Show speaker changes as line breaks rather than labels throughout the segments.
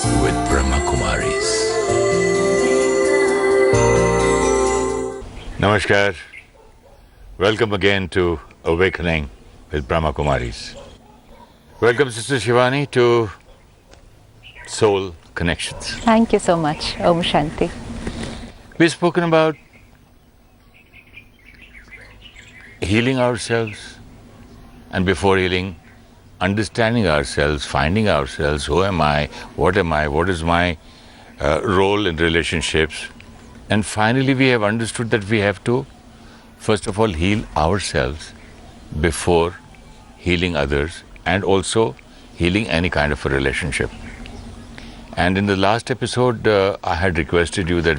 with Brahmakumaris. Namaskar. Welcome again to Awakening with Brahmakumaris. Welcome, Sister Shivani, to Soul Connections.
Thank you so much. Om Shanti.
We've spoken about healing ourselves, and before healing, understanding ourselves, finding ourselves. Who am I? What is my role in relationships? And finally, we have understood that we have to, first of all, heal ourselves before healing others, and also healing any kind of a relationship. And in the last episode, I had requested you that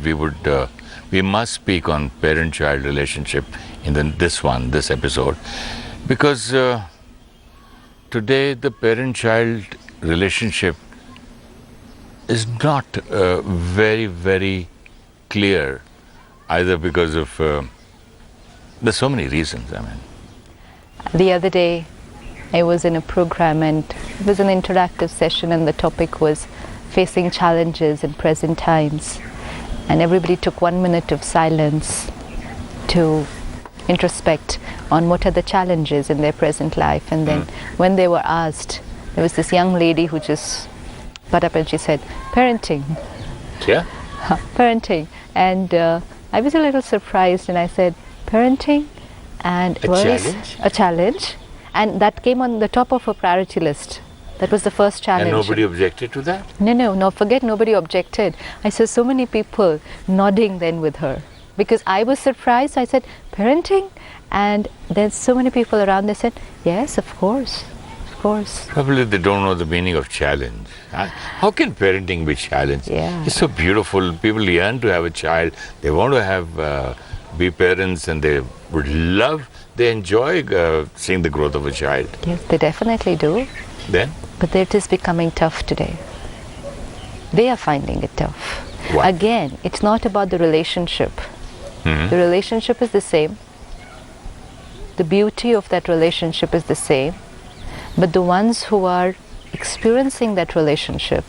we must speak on parent-child relationship in this episode, because today the parent-child relationship is not very, very clear, either because of there's so many reasons.
The other day, I was in a program and it was an interactive session, and the topic was facing challenges in present times. And everybody took 1 minute of silence to introspect on what are the challenges in their present life. And then when they were asked, there was this young lady who just got up and she said, parenting.
Yeah?
Parenting. And I was a little surprised, and I said, parenting? And a challenge. And that came on the top of her priority list. That was the first challenge.
And nobody objected to that?
No, forget nobody objected. I saw so many people nodding then with her. Because I was surprised, I said, parenting? And there's so many people around, they said, yes, of course.
Probably they don't know the meaning of challenge. How can parenting be challenge?
Yeah.
It's so beautiful. People yearn to have a child. They want to have be parents, and they enjoy seeing the growth of a child.
Yes, they definitely do.
Then?
But it is becoming tough today. They are finding it tough.
Why?
Again, it's not about the relationship. The relationship is the same. The beauty of that relationship is the same. But the ones who are experiencing that relationship,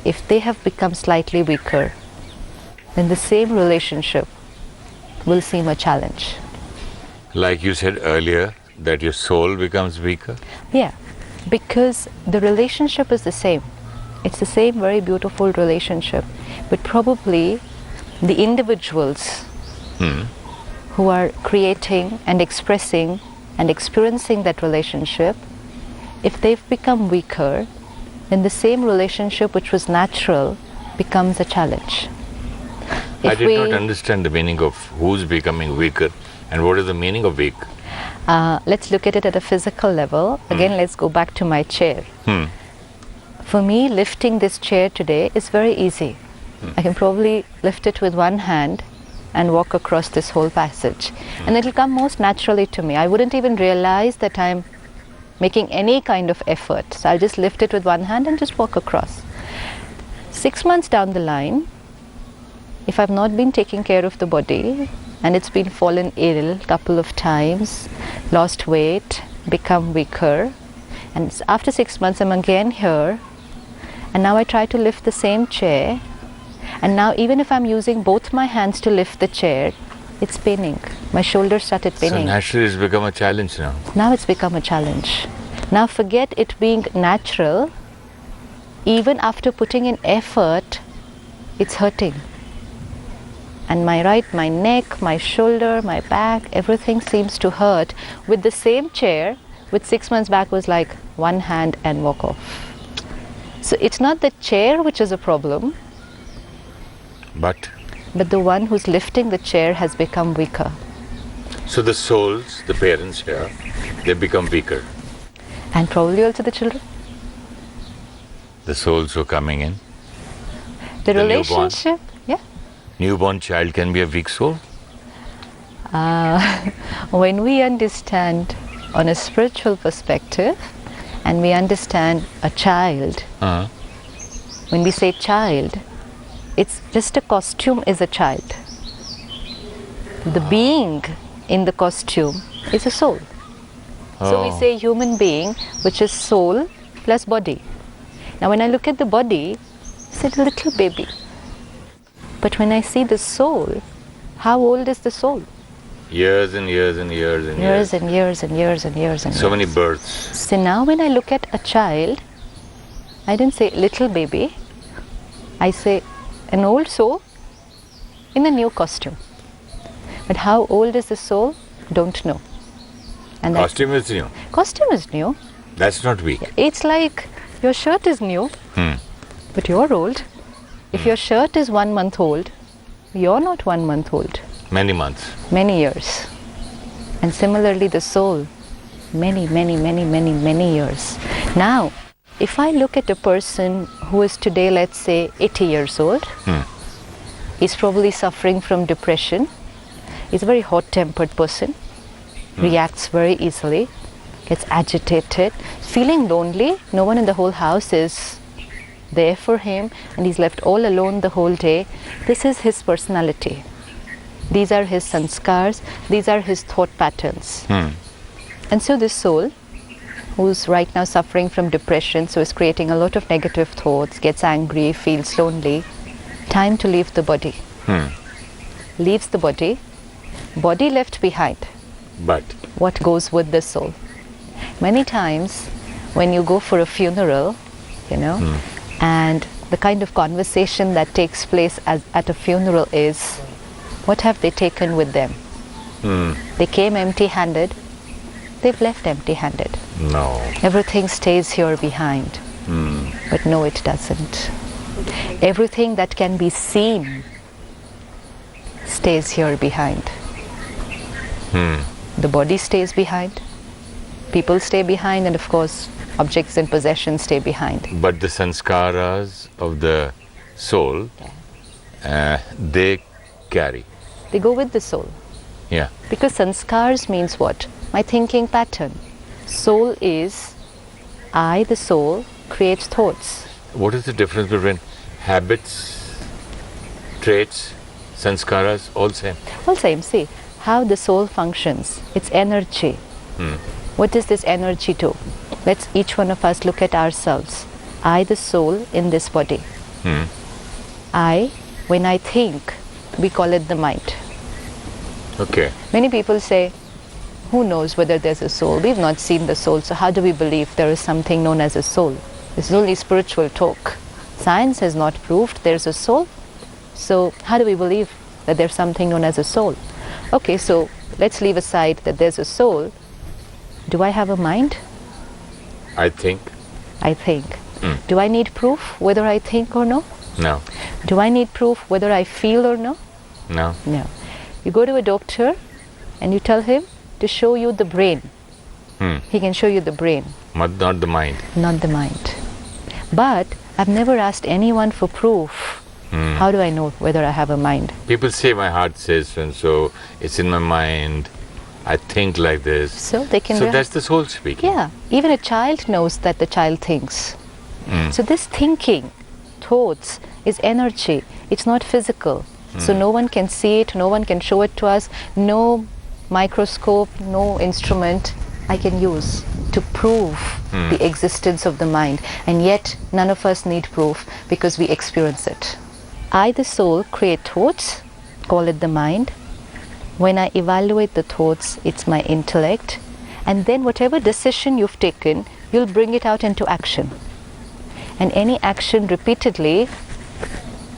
if they have become slightly weaker, then the same relationship will seem a challenge.
Like you said earlier, that your soul becomes weaker?
Yeah, because the relationship is the same. It's the same very beautiful relationship. But probably the individuals who are creating and expressing and experiencing that relationship, if they've become weaker, then the same relationship which was natural becomes a challenge.
I did not understand the meaning of who's becoming weaker and what is the meaning of weak.
Let's look at it at a physical level. Again, let's go back to my chair. For me, lifting this chair today is very easy. I can probably lift it with one hand and walk across this whole passage. And it'll come most naturally to me. I wouldn't even realize that I'm making any kind of effort. So I'll just lift it with one hand and just walk across. 6 months down the line, if I've not been taking care of the body, and it's been fallen ill a couple of times, lost weight, become weaker, and after 6 months I'm again here, and now I try to lift the same chair, and now even if I'm using both my hands to lift the chair, it's paining. My shoulders started paining.
So naturally it's become a challenge now.
Now it's become a challenge. Now forget it being natural, even after putting in effort, it's hurting. And my neck, my shoulder, my back, everything seems to hurt. With the same chair, which 6 months back was like one hand and walk off. So it's not the chair which is a problem,
but
the one who's lifting the chair has become weaker.
So the souls, the parents here, they become weaker.
And probably also the children.
The souls who are coming in.
The relationship,
Newborn child can be a weak soul?
When we understand on a spiritual perspective, and we understand a child, when we say child, it's just a costume is a child. The being in the costume is a soul. So we say human being, which is soul plus body. Now when I look at the body, it's a little baby. But when I see the soul, how old is the soul?
Years and years and years and years.
Years and years and years and years and
So
years.
many births.
So now when I look at a child, I didn't say little baby, I say an old soul in a new costume. But how old is the soul? Don't know. And that
Costume is new.
costume is new.
That's not weak.
It's like your shirt is new, but you're old. If your shirt is 1 month old, you're not 1 month old.
Many months.
Many years. And similarly the soul, many, many, many, many, many years. Now, if I look at a person who is today, let's say, 80 years old, is probably suffering from depression, is a very hot-tempered person, reacts very easily, gets agitated, feeling lonely, no one in the whole house is there for him, and he's left all alone the whole day. This is his personality. These are his sanskars, these are his thought patterns. And so this soul, who's right now suffering from depression, so is creating a lot of negative thoughts, gets angry, feels lonely, time to leave the body. Leaves the body, body left behind.
But
What goes with the soul? Many times when you go for a funeral, and the kind of conversation that takes place at a funeral is, what have they taken with them? They came empty-handed, they've left empty-handed.
no.
Everything stays here behind. But no, it doesn't. Everything that can be seen stays here behind. The body stays behind, people stay behind, and of course objects and possessions stay behind.
But the sanskaras of the soul, they carry.
They go with the soul.
Yeah.
Because sanskars means what? My thinking pattern. Soul is, I, the soul, creates thoughts.
What is the difference between habits, traits, sanskaras, all same?
All same, see, how the soul functions, its energy. What does this energy do? Let's each one of us look at ourselves. I, the soul, in this body. I, when I think, we call it the mind.
Okay.
Many people say, who knows whether there's a soul? We've not seen the soul, so how do we believe there is something known as a soul? This is only spiritual talk. Science has not proved there's a soul, so how do we believe that there's something known as a soul? Okay, so let's leave aside that there's a soul. Do I have a mind?
I think.
I think. Do I need proof whether I think or no?
No.
Do I need proof whether I feel or no?
No.
No. You go to a doctor and you tell him to show you the brain. He can show you the brain,
But not the mind.
not the mind. But I've never asked anyone for proof. How do I know whether I have a mind?
People say my heart says so and so, it's in my mind, I think like this.
So they can...
So that's the soul speaking.
Yeah, even a child knows that the child thinks. So this thinking, thoughts, is energy. It's not physical. So no one can see it, no one can show it to us, no microscope, no instrument I can use to prove the existence of the mind. And yet none of us need proof because we experience it. I, the soul, create thoughts, call it the mind. When I evaluate the thoughts, it's my intellect. And then whatever decision you've taken, you'll bring it out into action. And any action repeatedly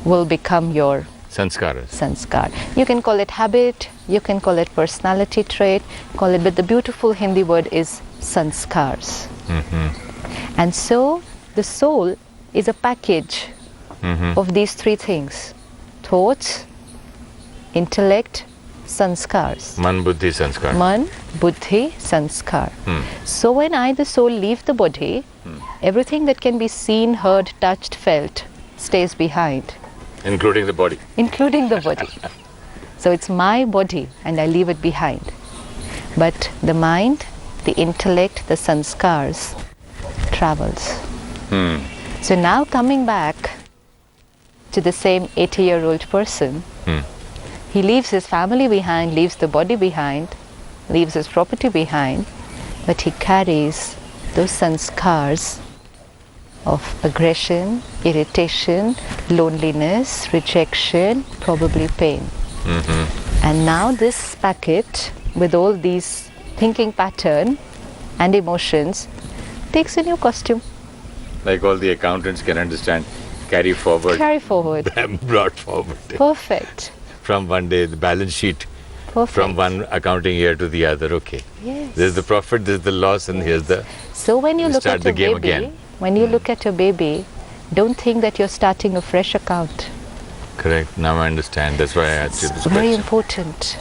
will become your
Sanskaras.
sanskar. You can call it habit, you can call it personality trait, call it, but the beautiful Hindi word is sanskars. And so the soul is a package of these three things: thoughts, intellect, sanskars.
Man, buddhi, sanskar.
Man, buddhi, sanskar. So when I, the soul, leave the body, everything that can be seen, heard, touched, felt stays behind.
Including the body.
Including the body. So it's my body and I leave it behind. But the mind, the intellect, the sanskars travels. So now coming back to the same 80-year-old person, he leaves his family behind, leaves the body behind, leaves his property behind, but he carries those sanskars of aggression, irritation, loneliness, rejection, probably pain. And now this packet with all these thinking pattern and emotions takes a new costume.
Like all the accountants can understand, carry forward,
Carry forward.
brought forward.
Perfect.
From one day, the balance sheet,
Perfect.
from one accounting year to the other. Okay.
Yes.
There's the profit, there's the loss, and here's the...
So when you look
start
at
the
a
game
baby,
again.
when you look at a baby, don't think that you're starting a fresh account.
Correct. Now I understand. That's why I asked you this
Very
question.
important.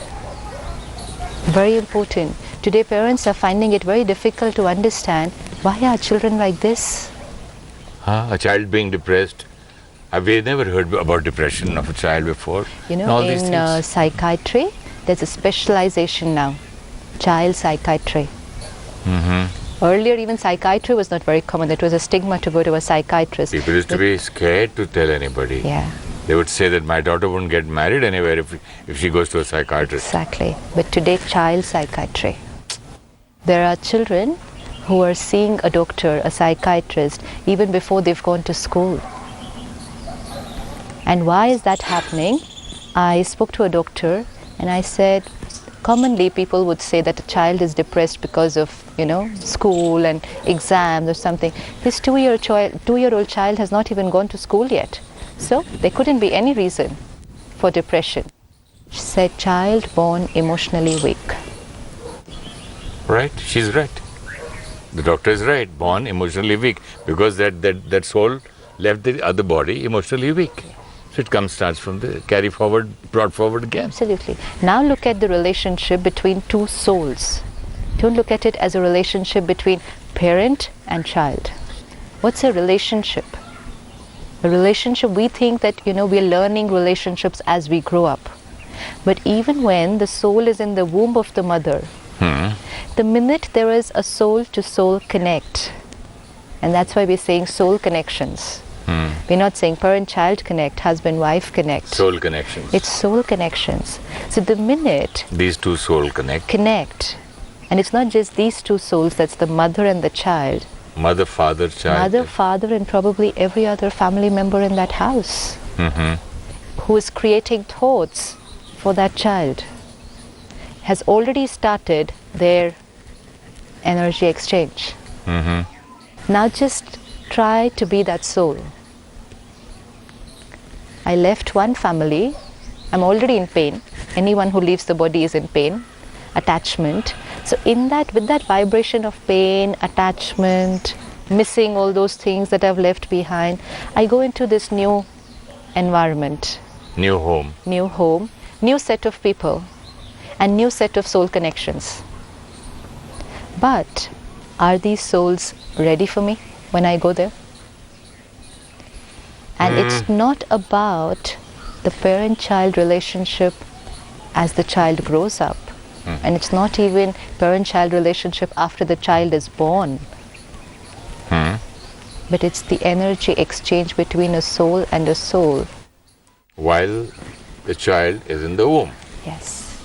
Very important. Today parents are finding it very difficult to understand why are children like this?
A child being depressed. We've never heard about depression of a child before.
You
And
know,
all these
in
things.
psychiatry, there's a specialization now, child psychiatry. Earlier, even psychiatry was not very common. It was a stigma to go to a psychiatrist.
People used to be scared to tell anybody.
Yeah,
They would say that my daughter wouldn't get married anywhere if she goes to a psychiatrist.
exactly. But today, child psychiatry. There are children who are seeing a doctor, a psychiatrist, even before they've gone to school. And why is that happening? I spoke to a doctor and I said, commonly people would say that a child is depressed because of, school and exams or something. This two-year-old child has not even gone to school yet. So there couldn't be any reason for depression. She said, child born emotionally weak.
Right? She's right. The doctor is right. Born emotionally weak because that soul left the other body emotionally weak. So it starts from the carry forward, brought forward again.
Absolutely. Now look at the relationship between two souls. Don't look at it as a relationship between parent and child. What's a relationship? A relationship, we think that, we're learning relationships as we grow up. But even when the soul is in the womb of the mother, the minute there is a soul-to-soul connect, and that's why we're saying soul connections. We're not saying parent-child connect, husband-wife connect.
Soul connections.
It's soul connections. So the minute
These two souls connect.
And it's not just these two souls, that's the mother and the child.
Mother, father, child.
Mother, father, and probably every other family member in that house who is creating thoughts for that child has already started their energy exchange. Now just try to be that soul. I left one family, I'm already in pain. Anyone who leaves the body is in pain, attachment. So with that vibration of pain, attachment, missing all those things that I've left behind, I go into this new environment.
New home.
New set of people, and new set of soul connections. But are these souls ready for me when I go there? And it's not about the parent-child relationship as the child grows up. And it's not even parent-child relationship after the child is born. But it's the energy exchange between a soul and a soul.
While the child is in the womb.
Yes.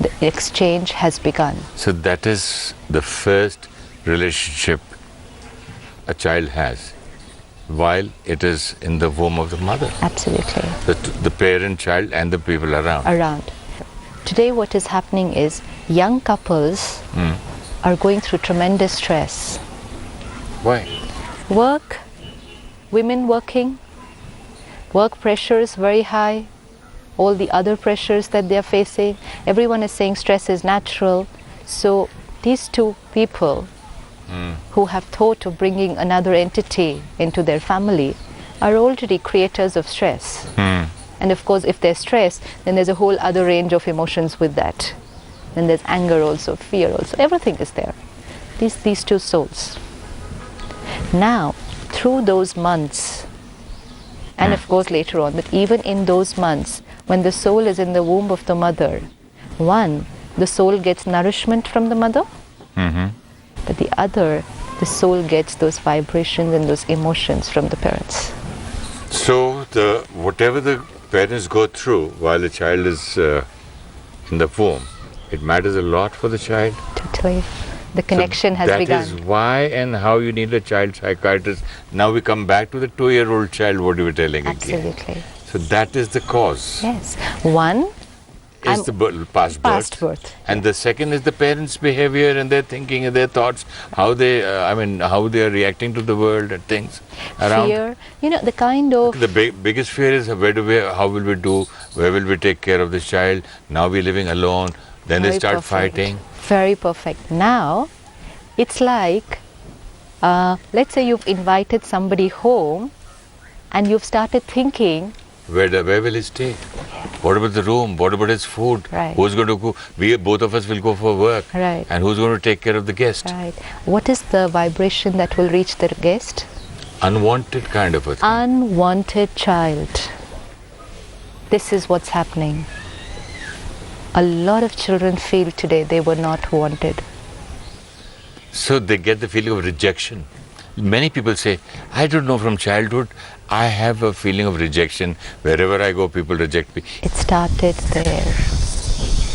The exchange has begun.
So that is the first relationship a child has while it is in the womb of the mother.
Absolutely.
The parent, child, and the people around.
Today what is happening is young couples are going through tremendous stress.
Why?
Work, women working, work pressure is very high, all the other pressures that they are facing. Everyone is saying stress is natural. So these two people who have thought of bringing another entity into their family are already creators of stress. And of course, if there's stress, then there's a whole other range of emotions with that. Then there's anger also, fear also, everything is there. These two souls. Now, through those months, and of course later on, but even in those months, when the soul is in the womb of the mother, one, the soul gets nourishment from the mother, but the other, the soul gets those vibrations and those emotions from the parents.
So whatever the parents go through while the child is in the womb, it matters a lot for the child.
Totally. the connection has begun.
That is why and how you need a child psychiatrist. Now we come back to the 2-year-old child, what you were telling again.
Absolutely.
So that is the cause.
Yes. One
Is the past
birth.
And the second is the parents' behavior and their thinking and their thoughts, how they, how they are reacting to the world and things around.
Fear, the kind of...
The biggest fear is how will we do, where will we take care of this child? Now we're living alone. Then they start fighting.
Very perfect. Now, it's like, let's say you've invited somebody home and you've started thinking,
where will he stay? What about the room? What about his food?
Right.
Who's going to go? Both of us will go for work.
Right.
And who's going to take care of the guest?
Right. What is the vibration that will reach the guest?
Unwanted kind of a thing.
Unwanted child. This is what's happening. A lot of children feel today they were not wanted.
So they get the feeling of rejection. Many people say, I don't know, from childhood, I have a feeling of rejection. Wherever I go, people reject me.
It started there.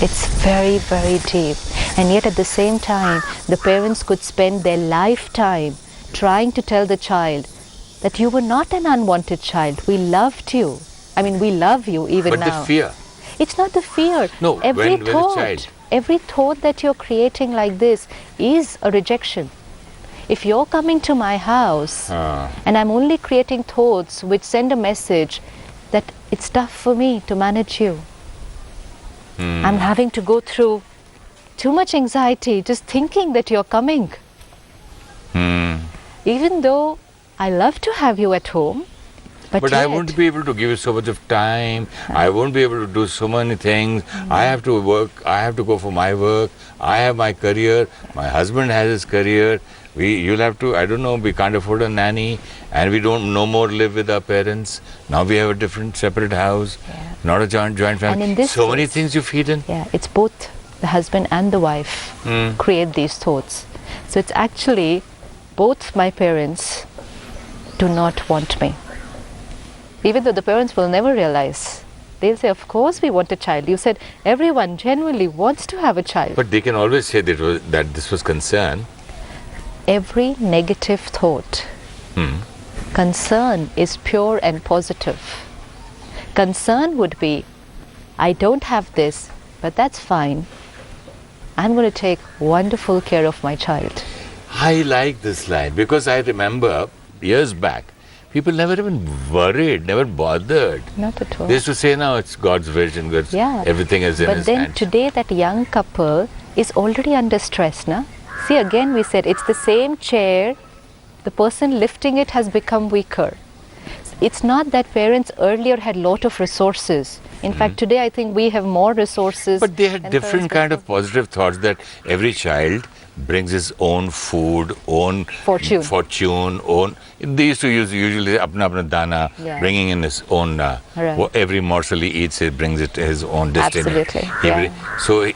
It's very, very deep. And yet at the same time, the parents could spend their lifetime trying to tell the child that you were not an unwanted child. We loved you. We love you even now.
But the fear.
It's not the fear.
No,
every
when
thought,
a child.
Every thought that you're creating like this is a rejection. If you're coming to my house and I'm only creating thoughts which send a message that it's tough for me to manage you. I'm having to go through too much anxiety just thinking that you're coming. Even though I love to have you at home, but
I won't be able to give you so much of time. I won't be able to do so many things. I have to work. I have to go for my work. I have my career. My husband has his career. You'll have to, I don't know, we can't afford a nanny, and we don't no more live with our parents. Now we have a different, separate house, not a joint family.
And in this
so many things you feed in.
Yeah, it's both the husband and the wife create these thoughts. So it's actually both my parents do not want me. Even though the parents will never realize. They'll say, of course we want a child. You said everyone genuinely wants to have a child.
But they can always say that this was concern.
Every negative thought, concern is pure and positive. Concern would be, I don't have this, but that's fine. I'm going to take wonderful care of my child.
I like this line because I remember years back, people never even worried, never bothered.
Not at all.
They used to say, now it's God's vision, everything is in His
But then
hands.
today that young couple is already under stress, na? See, again we said it's the same chair, the person lifting it has become weaker. It's not that parents earlier had lot of resources. In fact, today I think we have more resources.
But they had different kind of positive thoughts that every child brings his own food, own fortune, own. They used to use usually apna dana, bringing in his own. Every morsel he eats, he brings it to his own destiny.
Absolutely.
So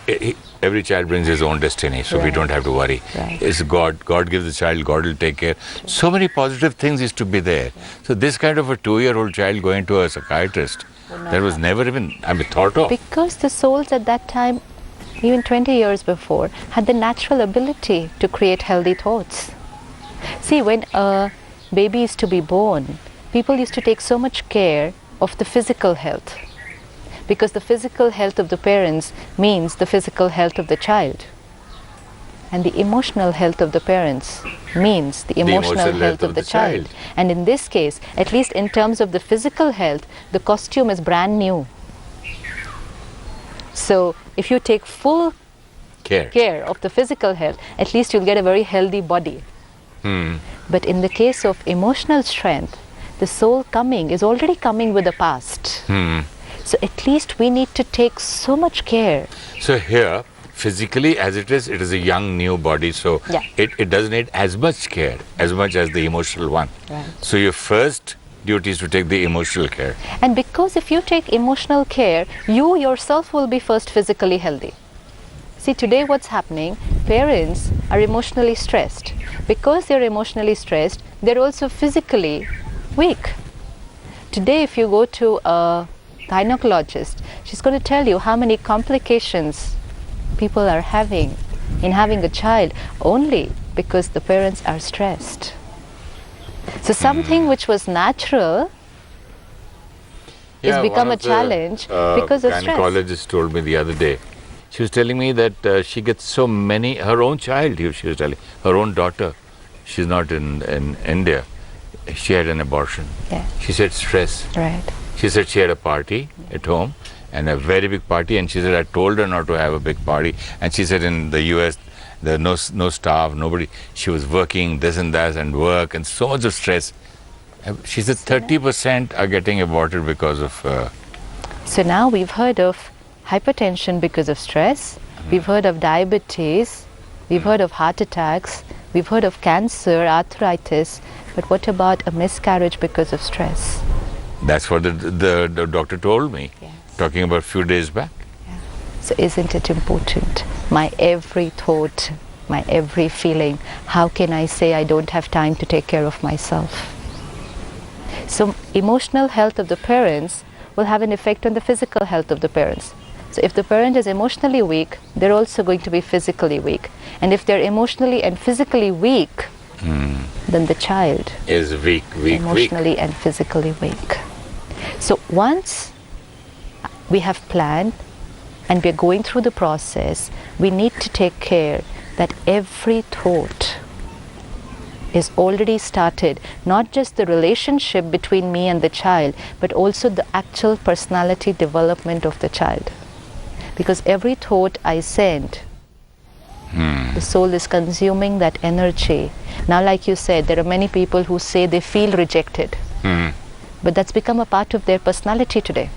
every child brings his own destiny, so we don't have to worry. It's God. God gives the child. God will take care. So many positive things used to be there. So this kind of a 2-year-old child going to a psychiatrist, that was never even thought of.
Because the souls at that time, even 20 years before, had the natural ability to create healthy thoughts. See, when a baby is to be born, people used to take so much care of the physical health. Because the physical health of the parents means the physical health of the child. And the emotional health of the parents means the emotional health of the child. And in this case, at least in terms of the physical health, the costume is brand new. So if you take full care of the physical health, at least you'll get a very healthy body. But in the case of emotional strength, the soul coming is already coming with the past. So at least we need to take so much care.
So here, physically as it is a young new body, so it doesn't need as much care as much as the emotional one. So your first duty is to take the emotional care.
And because if you take emotional care, you yourself will be first physically healthy. See, today what's happening, parents are emotionally stressed. Because they're emotionally stressed, they're also physically weak. Today if you go to a gynecologist, she's going to tell you how many complications people are having in having a child only because the parents are stressed. So something which was natural is become a challenge because of stress.
Gynecologist told me the other day. She was telling me that she gets so many, her own child, she was telling, her own daughter, she's not in India, she had an abortion.
Yeah.
She said stress.
Right.
She said she had a party at home, and a very big party, and she said I told her not to have a big party, and she said in the US there no staff, nobody, she was working this and that and work and so much of stress. She said 30% are getting aborted because of
So now we've heard of hypertension because of stress, we've heard of diabetes, we've heard of heart attacks, we've heard of cancer, arthritis, but what about a miscarriage because of stress?
That's what the doctor told me,
Yes.
talking about a few days back.
So isn't it important? My every thought, my every feeling, how can I say I don't have time to take care of myself? So emotional health of the parents will have an effect on the physical health of the parents. So if the parent is emotionally weak, they're also going to be physically weak. And if they're emotionally and physically weak, then the child
Is weak.
emotionally and physically weak. So once we have planned and we're going through the process, we need to take care that every thought is already started, not just the relationship between me and the child, but also the actual personality development of the child. Because every thought I send, the soul is consuming that energy. Now, like you said, there are many people who say they feel rejected, but that's become a part of their personality today.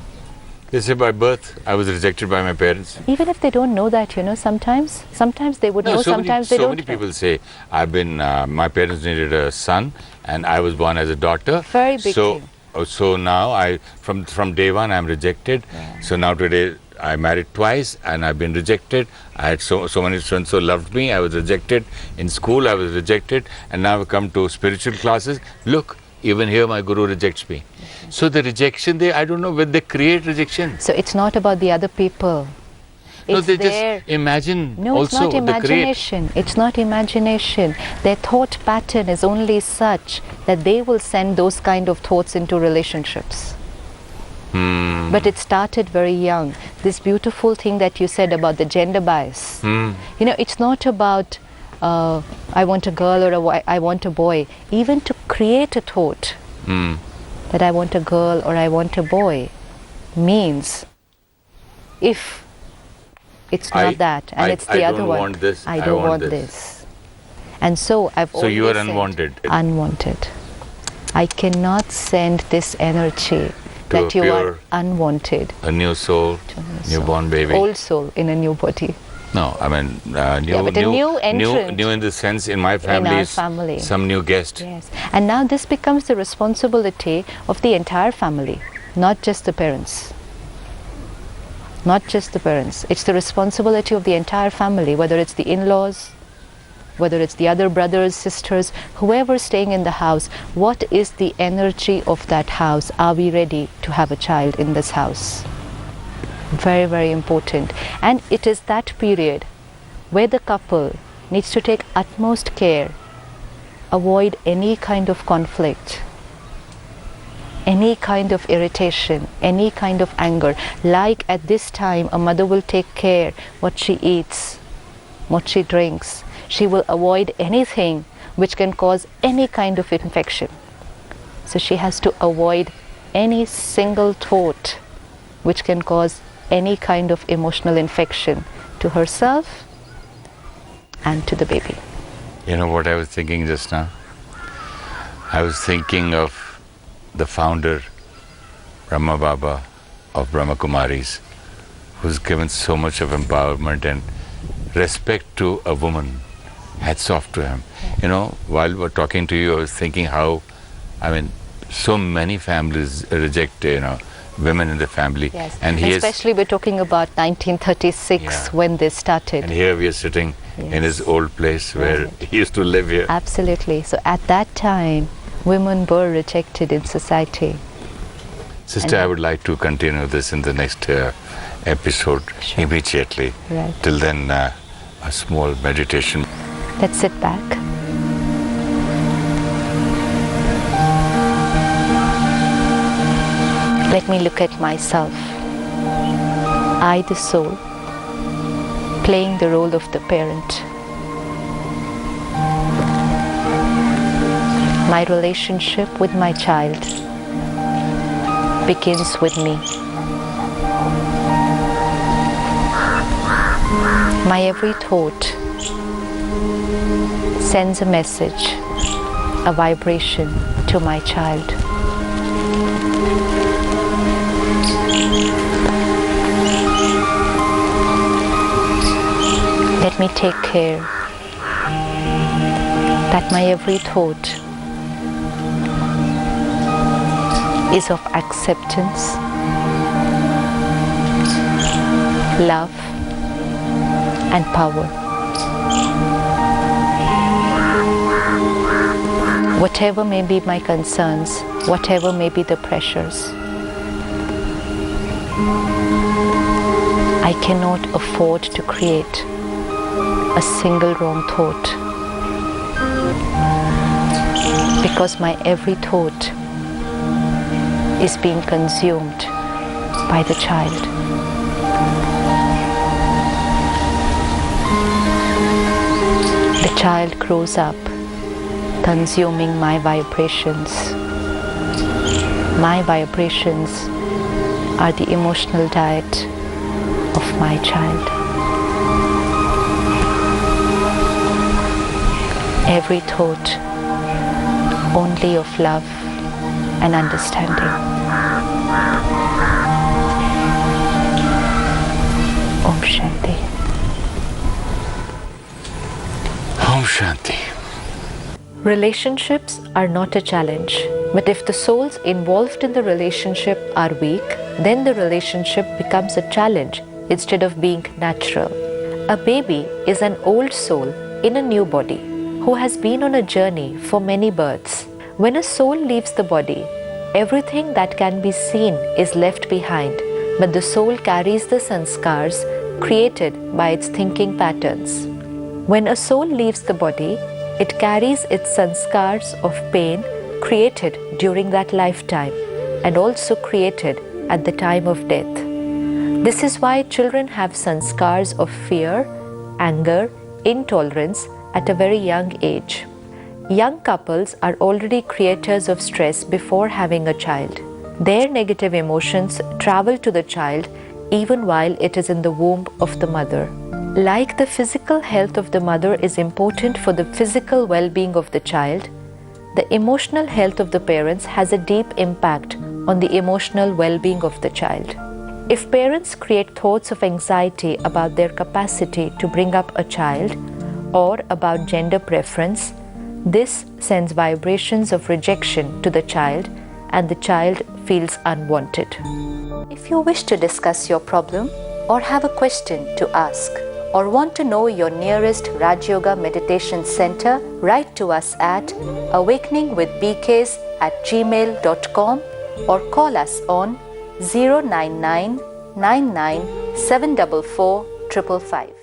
They say by birth I was rejected by my parents.
Even if they don't know that, sometimes they would know, sometimes they
so
don't
many
know.
people say I've been, my parents needed a son and I was born as a daughter.
Very big thing.
So now from day one I'm rejected. So now today I married twice and I've been rejected. I had so many friends who loved me. I was rejected. In school I was rejected, and now I come to spiritual classes. Look, even here my guru rejects me. So the rejection, I don't know when they create rejection.
So it's not about the other people. It's
they
their...
just imagine
No, it's
also
not imagination. It's not imagination. Their thought pattern is only such that they will send those kind of thoughts into relationships. But it started very young. This beautiful thing that you said about the gender bias. It's not about I want a girl or I want a boy. Even to create a thought that I want a girl or I want a boy means if it's not that and it's the other one.
Want this,
I don't want this. And so I've always
So you are
said,
unwanted.
Unwanted. I cannot send this energy that you are unwanted.
A new soul, newborn baby.
Old soul in a new body.
No, I mean new in the sense in my family.
In our family.
Some new guest.
Yes. And now this becomes the responsibility of the entire family, not just the parents. Not just the parents. It's the responsibility of the entire family, whether it's the in-laws, whether it's the other brothers, sisters, whoever's staying in the house. What is the energy of that house? Are we ready to have a child in this house? Very, very important. And it is that period where the couple needs to take utmost care, avoid any kind of conflict, any kind of irritation, any kind of anger. Like at this time, a mother will take care what she eats, what she drinks. She will avoid anything which can cause any kind of infection. So she has to avoid any single thought which can cause any kind of emotional infection to herself and to the baby.
You know what I was thinking just now? I was thinking of the founder, Brahma Baba of Brahmakumaris, who's given so much of empowerment and respect to a woman. Hats off to him. While we're talking to you, I was thinking how, so many families reject, women in the family.
Yes,
and
especially we're talking about 1936 when this started.
And here we are sitting in his old place where he used to live here.
Absolutely. So at that time, women were rejected in society.
Sister, I would like to continue this in the next episode immediately.
Right.
Till then, a small meditation.
Let's sit back. Let me look at myself. I, the soul, playing the role of the parent. My relationship with my child begins with me. My every thought sends a message, a vibration to my child. Let me take care that my every thought is of acceptance, love, and power. Whatever may be my concerns, whatever may be the pressures, I cannot afford to create a single wrong thought, because my every thought is being consumed by the child. The child grows up consuming my vibrations. My vibrations are the emotional diet of my child. Every thought only of love and understanding. Om Shanti.
Om Shanti.
Relationships are not a challenge, but if the souls involved in the relationship are weak, then the relationship becomes a challenge instead of being natural. A baby is an old soul in a new body who has been on a journey for many births. When a soul leaves the body, everything that can be seen is left behind, but the soul carries the sanskars created by its thinking patterns. When a soul leaves the body, it carries its sanskars of pain created during that lifetime and also created at the time of death. This is why children have sanskars of fear, anger, intolerance at a very young age. Young couples are already creators of stress before having a child. Their negative emotions travel to the child even while it is in the womb of the mother. Like the physical health of the mother is important for the physical well-being of the child, the emotional health of the parents has a deep impact on the emotional well-being of the child. If parents create thoughts of anxiety about their capacity to bring up a child or about gender preference, this sends vibrations of rejection to the child and the child feels unwanted. If you wish to discuss your problem or have a question to ask, or want to know your nearest Rajayoga Meditation Center, write to us at awakeningwithbks@gmail.com or call us on 099 99 744 555.